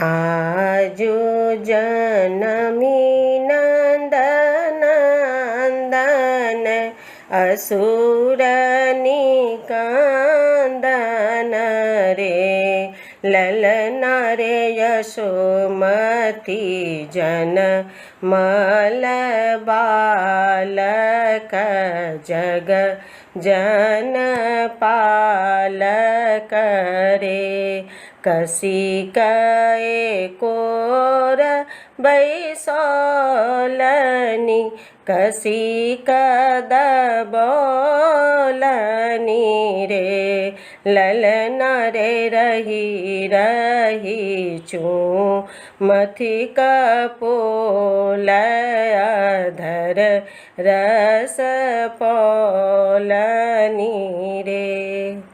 आजु जनमी नंदन असुरनी कांदन रे ललना रे यशोमती जन मल बालक जग जन पालक रे कसिकए कोर बैसोलनी कसिक दबोलनी रे ललना रे रही रही चूमथी कपोल अधर रस पोलनी रे।